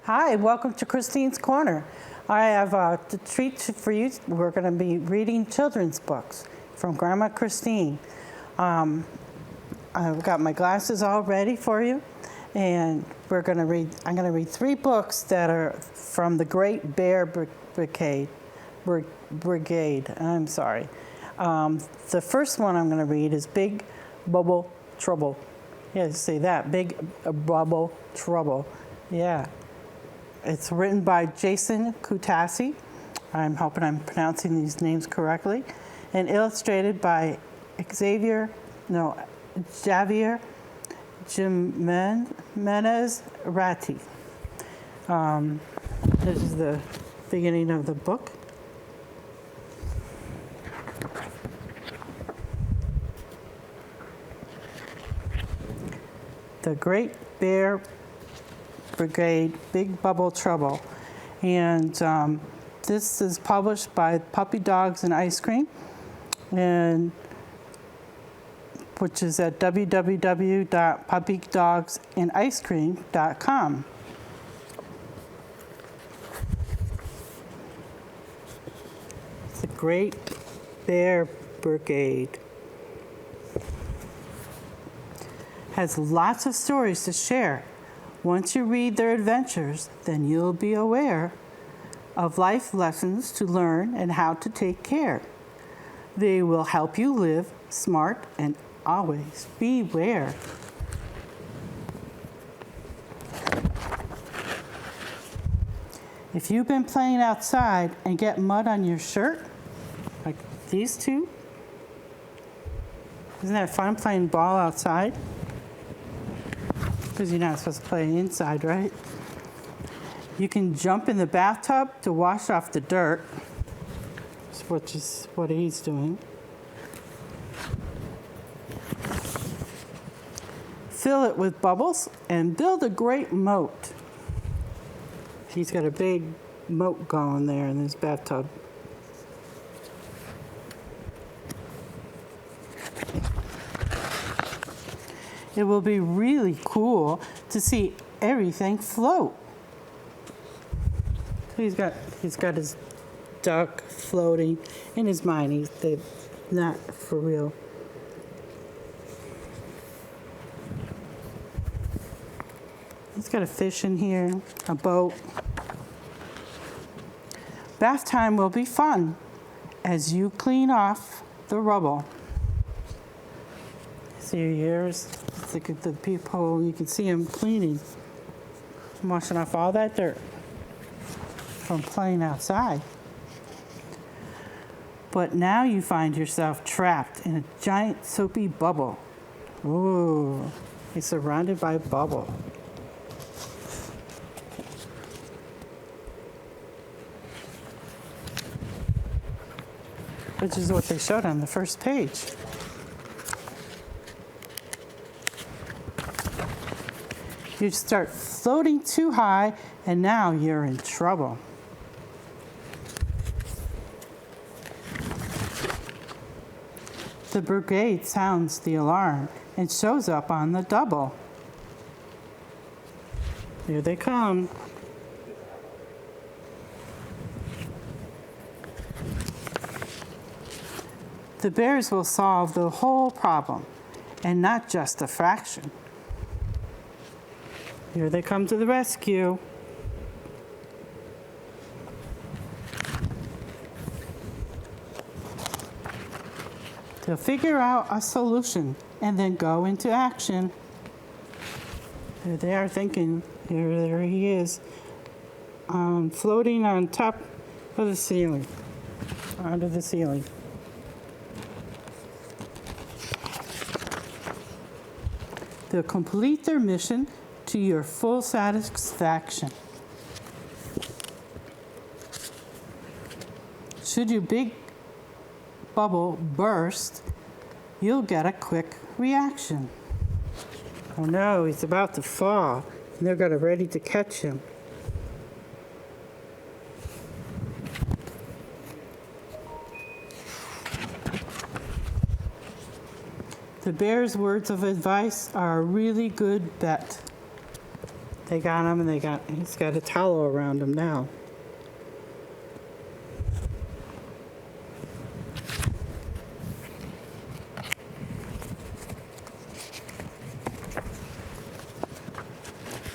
Hi, welcome to Christine's Corner. I have a treat for you. We're going to be reading children's books from Grandma Christine. I've got my glasses all ready for you, and I'm going to read 3 books that are from the Great Bear Brigade. I'm sorry. The first one I'm going to read is Big Bubble Trouble. Yeah, say that, Big Bubble Trouble. Yeah. It's written by Jason Kutasi. I'm hoping I'm pronouncing these names correctly. And illustrated by Javier Jimenez Ratti. This is the beginning of the book. The Great Bear Brigade, Big Bubble Trouble. And this is published by Puppy Dogs and Ice Cream, and which is at www.puppydogsandice-cream.com. The Great Bear Brigade has lots of stories to share. Once you read their adventures, then you'll be aware of life lessons to learn and how to take care. They will help you live smart and always beware. If you've been playing outside and get mud on your shirt, like these two, isn't that fun playing ball outside? Because you're not supposed to play inside, right? You can jump in the bathtub to wash off the dirt, which is what he's doing. Fill it with bubbles and build a great moat. He's got a big moat going there in his bathtub. It will be really cool to see everything float. So he's got his duck floating in his mind. They're not for real. He's got a fish in here, a boat. Bath time will be fun as you clean off the rubble. See here's the peephole. You can see him cleaning, washing off all that dirt from playing outside. But now you find yourself trapped in a giant soapy bubble. Ooh, he's surrounded by bubble. Which is what they showed on the first page. You start floating too high, and now you're in trouble. The brigade sounds the alarm and shows up on the double. Here they come. The bears will solve the whole problem, and not just a fraction. Here they come to the rescue. They'll figure out a solution and then go into action. Here they are thinking, there he is, floating on top of the ceiling, onto the ceiling. They'll complete their mission to your full satisfaction. Should your big bubble burst, you'll get a quick reaction. Oh no, he's about to fall, and they're getting ready to catch him. The bear's words of advice are a really good bet. They got him, and he's got a towel around him now.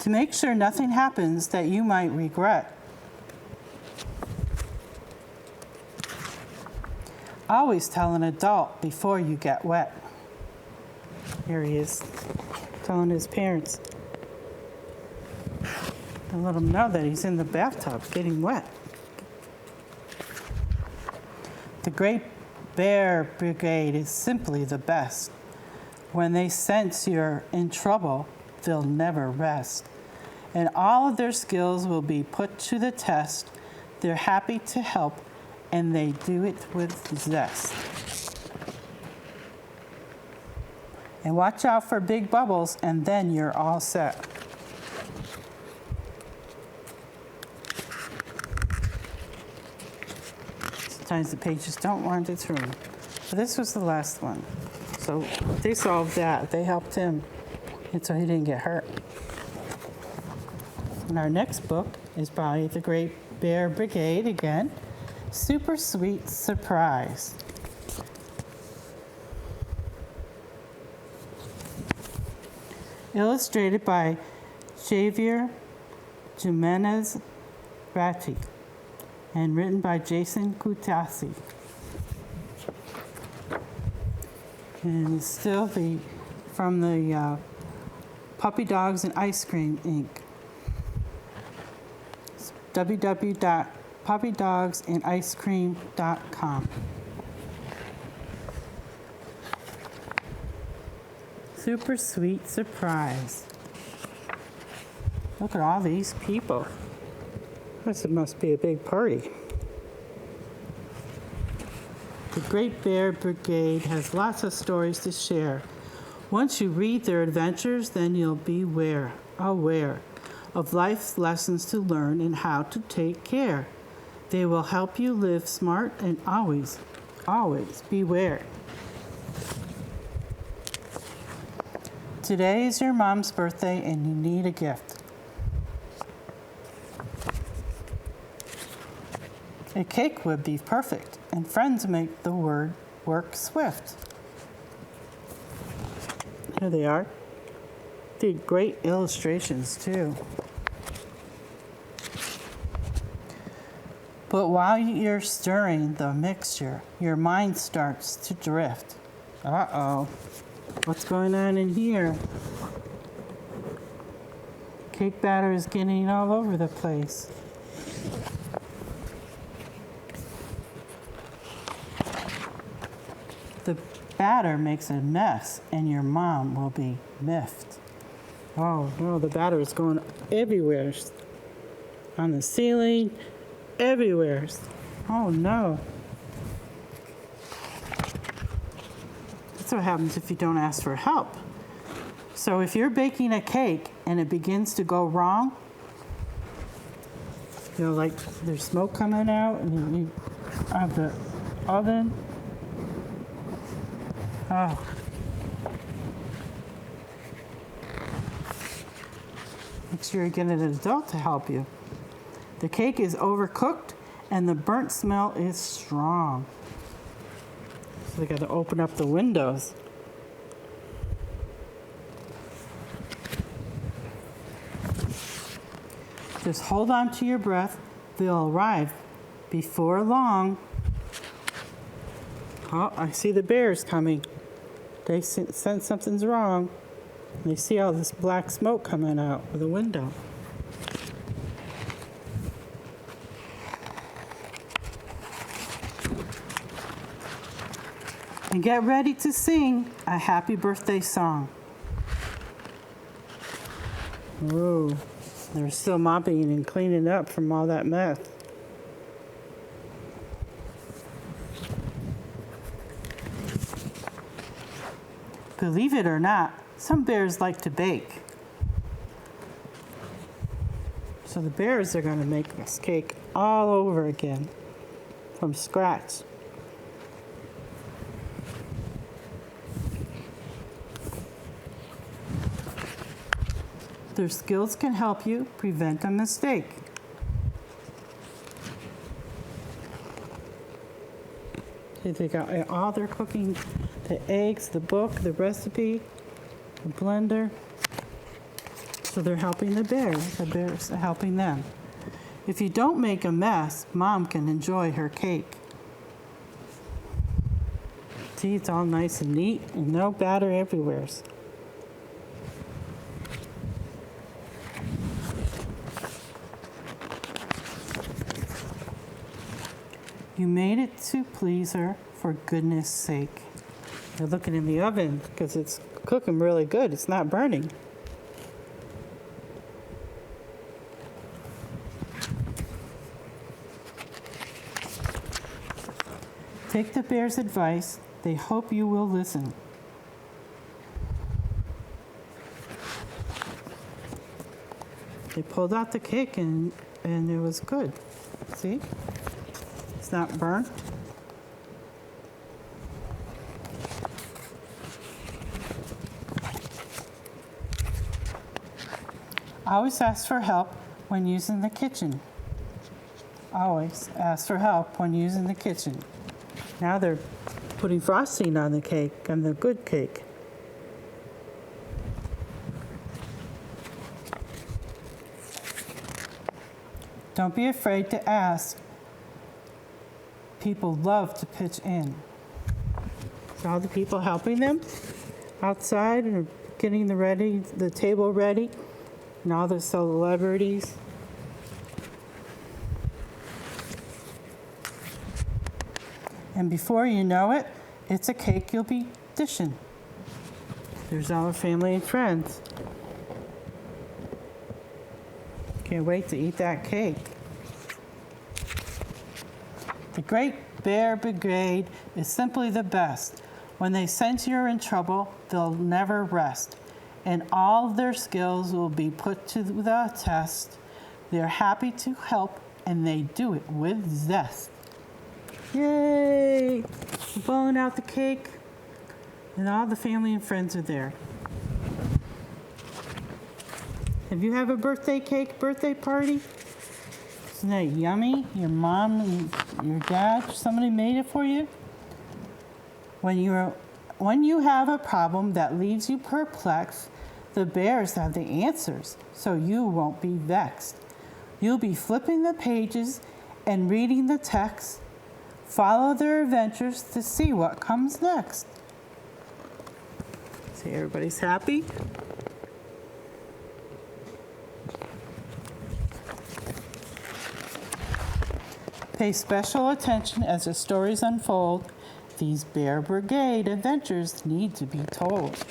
To make sure nothing happens that you might regret, always tell an adult before you get wet. Here he is, telling his parents. And let him know that he's in the bathtub getting wet. The Great Bear Brigade is simply the best. When they sense you're in trouble, they'll never rest. And all of their skills will be put to the test. They're happy to help, and they do it with zest. And watch out for big bubbles, and then you're all set. Sometimes the pages don't wander through. But this was the last one. So they solved that. They helped him, and so he didn't get hurt. And our next book is by the Great Bear Brigade again, Super Sweet Surprise. Illustrated by Javier Jimenez Ratti and written by Jason Kutasi. And it's still from the Puppy Dogs and Ice Cream Inc. It's www.puppydogsandicecream.com. Super Sweet Surprise. Look at all these people. This must be a big party. The Great Bear Brigade has lots of stories to share. Once you read their adventures, then you'll be aware of life's lessons to learn and how to take care. They will help you live smart and always beware. Today is your mom's birthday and you need a gift. A cake would be perfect, and friends make the work swift. Here they are. Did great illustrations too. But while you're stirring the mixture, your mind starts to drift. Uh-oh. What's going on in here? Cake batter is getting all over the place. The batter makes a mess, and your mom will be miffed. Oh no, the batter is going everywhere. On the ceiling, everywhere. Oh no. That's what happens if you don't ask for help. So if you're baking a cake and it begins to go wrong, like there's smoke coming out and you have the oven. Oh. Make sure you get an adult to help you. The cake is overcooked and the burnt smell is strong. So they got to open up the windows. Just hold on to your breath. They'll arrive before long. Oh, I see the bears coming. They sense something's wrong. They see all this black smoke coming out of the window. And get ready to sing a happy birthday song. Ooh, they're still mopping and cleaning up from all that mess. Believe it or not, some bears like to bake. So the bears are going to make this cake all over again from scratch. Their skills can help you prevent a mistake. See, they got all their cooking, the eggs, the book, the recipe, the blender. So they're helping the bears are helping them. If you don't make a mess, Mom can enjoy her cake. See, it's all nice and neat and no batter everywhere. You made it to please her, for goodness sake. They're looking in the oven because it's cooking really good. It's not burning. Take the bear's advice. They hope you will listen. They pulled out the cake and it was good. See? It's not burnt. Always ask for help when using the kitchen. Always ask for help when using the kitchen. Now they're putting frosting on the cake, on the good cake. Don't be afraid to ask. People love to pitch in. So all the people helping them outside and getting the table ready, and all the celebrities. And before you know it, it's a cake you'll be dishing. There's all the family and friends. Can't wait to eat that cake. The Great Bear Brigade is simply the best. When they sense you're in trouble, they'll never rest. And all their skills will be put to the test. They're happy to help, and they do it with zest. Yay! We're blowing out the cake, and all the family and friends are there. If you have a birthday party, isn't that yummy? Your mom and your dad, somebody made it for you? When you have a problem that leaves you perplexed, the bears have the answers, so you won't be vexed. You'll be flipping the pages and reading the text. Follow their adventures to see what comes next. See, everybody's happy? Pay special attention as the stories unfold. These Bear Brigade adventures need to be told.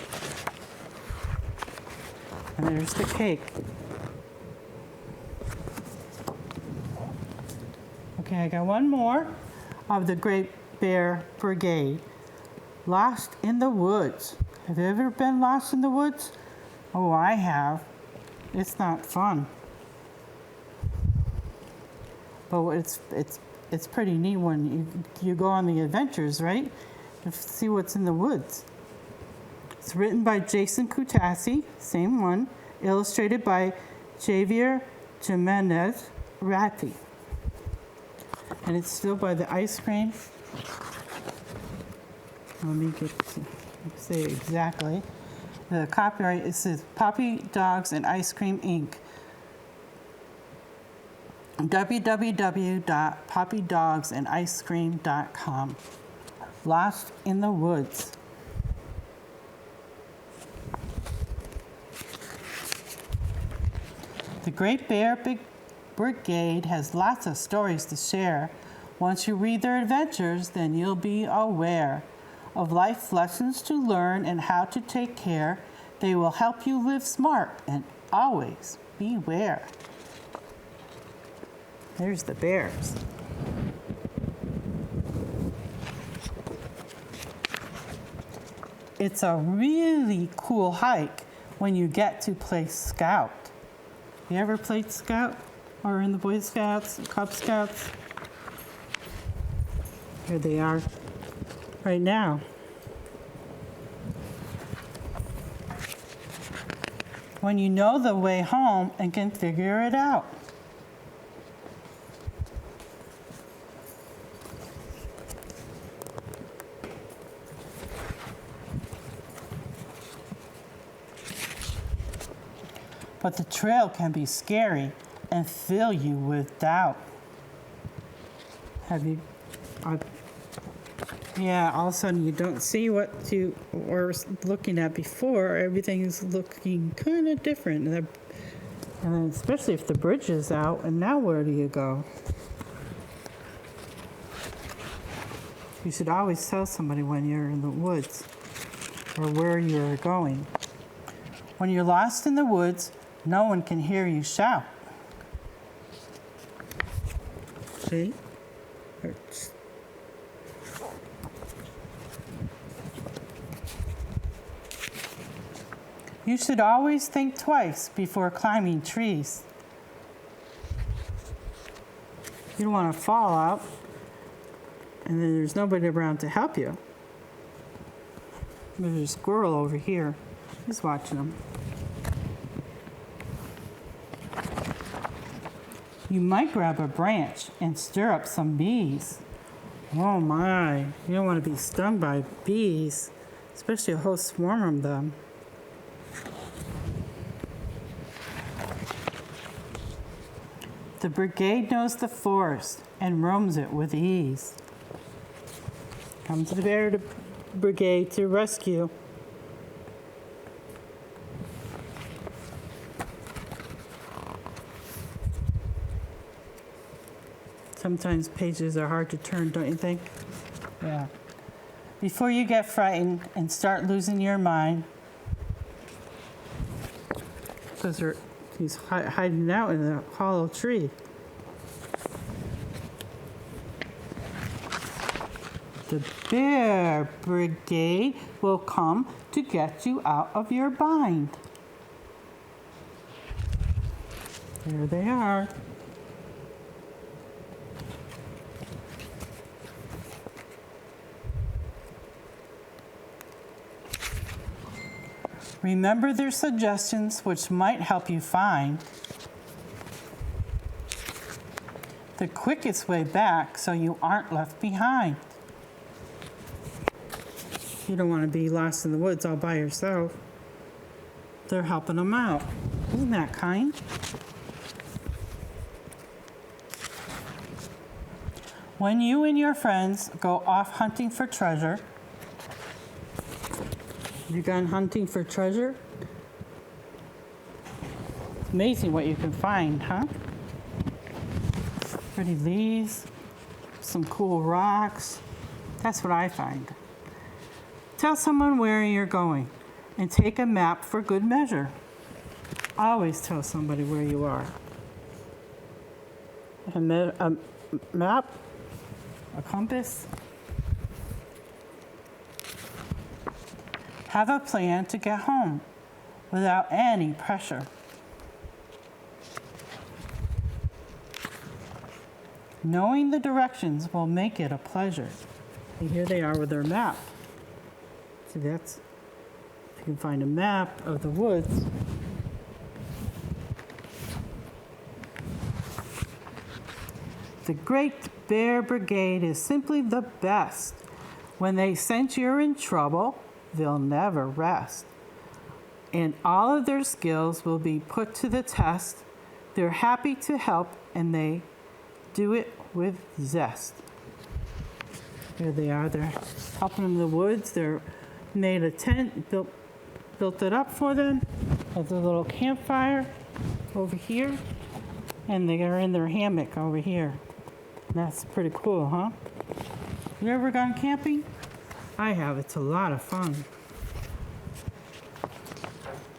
And there's the cake. Okay, I got one more of the Great Bear Brigade. Lost in the woods. Have you ever been lost in the woods? Oh, I have. It's not fun. But it's pretty neat when you go on the adventures, right? To see what's in the woods. It's written by Jason Kutassi, same one, illustrated by Javier Jimenez Ratti. And it's still by the ice cream. Let me say exactly. The copyright, it says Puppy Dogs and Ice Cream Inc. www.puppydogsandice-cream.com. Lost in the Woods. The Great Bear Brigade has lots of stories to share. Once you read their adventures, then you'll be aware of life lessons to learn and how to take care. They will help you live smart and always beware. There's the bears. It's a really cool hike when you get to play Scout. You ever played Scout? Or in the Boy Scouts, Cub Scouts? Here they are right now. when you know the way home and can figure it out. But the trail can be scary and fill you with doubt. Have you, yeah, all of a sudden you don't see what you were looking at before. Everything is looking kind of different. And then especially if the bridge is out, and now where do you go? You should always tell somebody when you're in the woods or where you're going. When you're lost in the woods, no one can hear you shout. See? Hurts. You should always think twice before climbing trees. You don't want to fall out, and then there's nobody around to help you. There's a squirrel over here. He's watching them. You might grab a branch and stir up some bees. Oh my, you don't want to be stung by bees, especially a whole swarm of them. The brigade knows the forest and roams it with ease. Comes the bear brigade to rescue. Sometimes pages are hard to turn, don't you think? Yeah. Before you get frightened and start losing your mind, because he's hiding out in a hollow tree. The bear brigade will come to get you out of your bind. There they are. Remember their suggestions, which might help you find the quickest way back so you aren't left behind. You don't want to be lost in the woods all by yourself. They're helping them out. Isn't that kind? When you and your friends go off hunting for treasure, you gone hunting for treasure? Amazing what you can find, huh? Pretty leaves, some cool rocks. That's what I find. Tell someone where you're going and take a map for good measure. Always tell somebody where you are. A map, a compass. Have a plan to get home without any pressure. Knowing the directions will make it a pleasure. And here they are with their map. See, that's, if you can find a map of the woods. The Great Bear Brigade is simply the best. When they sense you're in trouble, they'll never rest. And all of their skills will be put to the test. They're happy to help, and they do it with zest. Here they are. They're helping them in the woods. They're made a tent, built it up for them. Has a little campfire over here. And they are in their hammock over here. That's pretty cool, huh? You ever gone camping? I have. It's a lot of fun.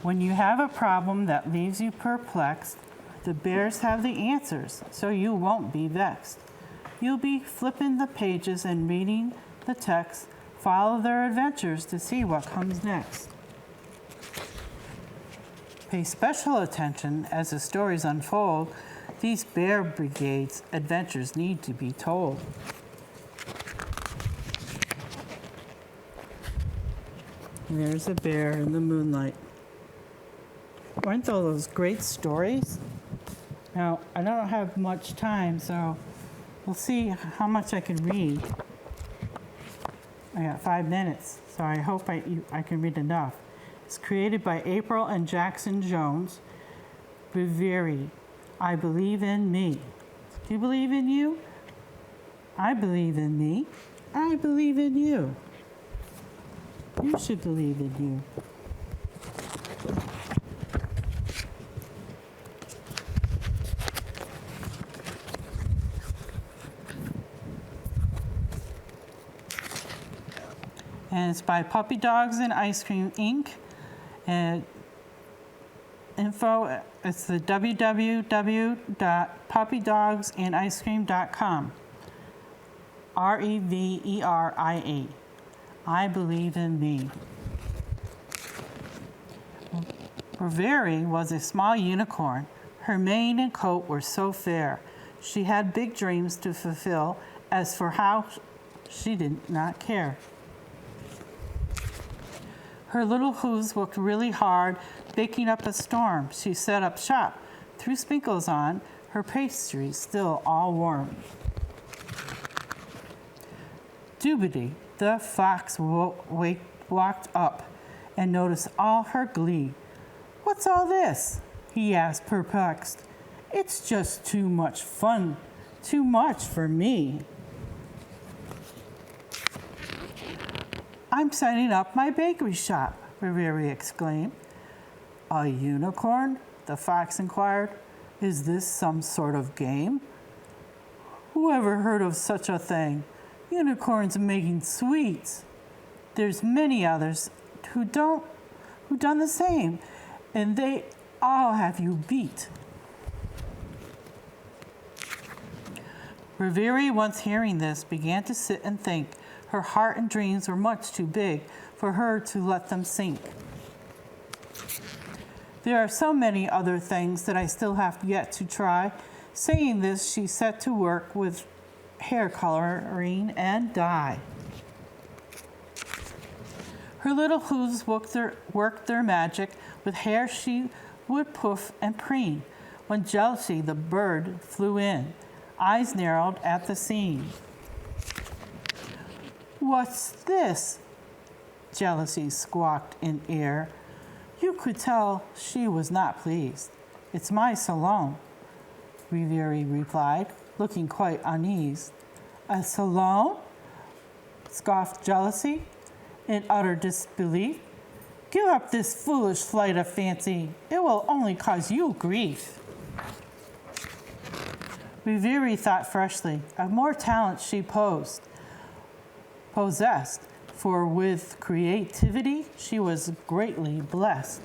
When you have a problem that leaves you perplexed, the bears have the answers, so you won't be vexed. You'll be flipping the pages and reading the text, follow their adventures to see what comes next. Pay special attention as the stories unfold. These Bear Brigade's adventures need to be told. There's a bear in the moonlight. Weren't those great stories? Now, I don't have much time, so we'll see how much I can read. I got 5 minutes, so I hope I can read enough. It's created by April and Jackson Jones. Revere, I believe in me. Do you believe in you? I believe in me. I believe in you. You should believe in you. And it's by Puppy Dogs and Ice Cream Inc. And info, it's the www.puppydogsandice-cream.com. Reveria. I believe in me. Revere was a small unicorn. Her mane and coat were so fair. She had big dreams to fulfill. As for how, she did not care. Her little hooves worked really hard, baking up a storm. She set up shop, threw sprinkles on, her pastries still all warm. Doobity, the fox walked up and noticed all her glee. What's all this? He asked, perplexed. It's just too much fun, too much for me. I'm setting up my bakery shop, Revere exclaimed. A unicorn? The fox inquired. Is this some sort of game? Who ever heard of such a thing? Unicorns making sweets. There's many others who done the same, and they all have you beat. Revere, once hearing this, began to sit and think. Her heart and dreams were much too big for her to let them sink. There are so many other things that I still have yet to try. Saying this, she set to work with hair coloring and dye. Her little hooves worked their magic. With hair she would poof and preen. When Jealousy, the bird, flew in, eyes narrowed at the scene. What's this? Jealousy squawked in ear. You could tell she was not pleased. It's my salon, Revere replied, looking quite uneased. A salon? Scoffed Jealousy, in utter disbelief. Give up this foolish flight of fancy. It will only cause you grief. Revere thought freshly. Of more talent she possessed, for with creativity she was greatly blessed.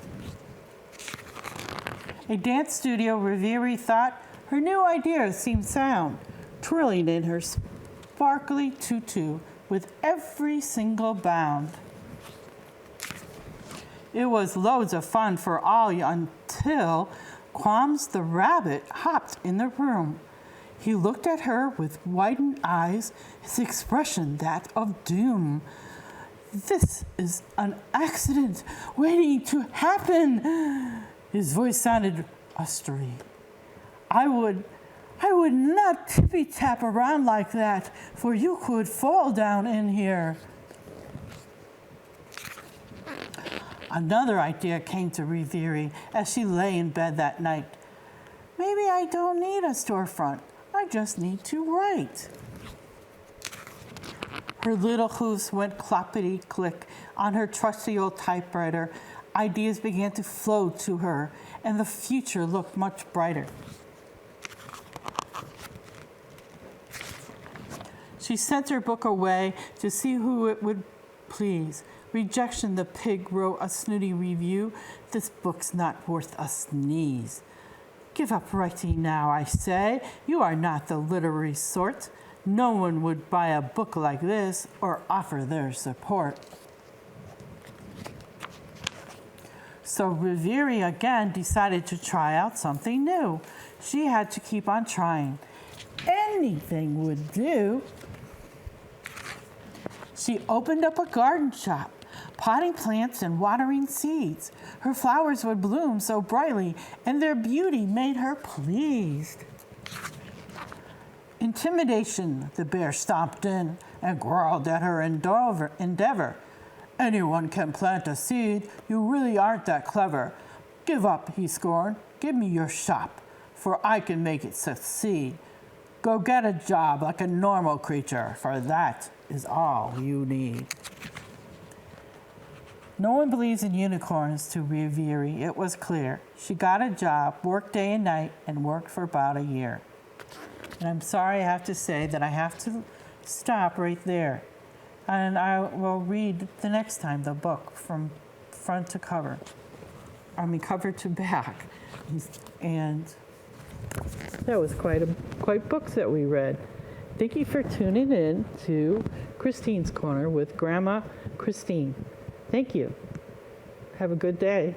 A dance studio, Revere thought, her new idea seemed sound, twirling in her sparkly tutu with every single bound. It was loads of fun for all until Qualms the rabbit hopped in the room. He looked at her with widened eyes, his expression that of doom. This is an accident waiting to happen. His voice sounded austerely. I would not tippy-tap around like that, for you could fall down in here. Another idea came to Revere as she lay in bed that night. Maybe I don't need a storefront. I just need to write. Her little hooves went cloppity-click on her trusty old typewriter. Ideas began to flow to her, and the future looked much brighter. She sent her book away to see who it would please. Rejection, the pig wrote a snooty review. This book's not worth a sneeze. Give up writing now, I say. You are not the literary sort. No one would buy a book like this or offer their support. So Revere again decided to try out something new. She had to keep on trying. Anything would do. She opened up a garden shop, potting plants and watering seeds. Her flowers would bloom so brightly, and their beauty made her pleased. Intimidation, the bear stomped in and growled at her endeavor. Anyone can plant a seed. You really aren't that clever. Give up, he scorned. Give me your shop, for I can make it succeed. Go get a job like a normal creature, for that is all you need. No one believes in unicorns to Reverie. It was clear. She got a job, worked day and night, and worked for about a year. And I'm sorry I have to say that I have to stop right there. And I will read the next time the book from front to cover. Cover to back. And that was quite books that we read. Thank you for tuning in to Christine's Corner with Grandma Christine. Thank you. Have a good day.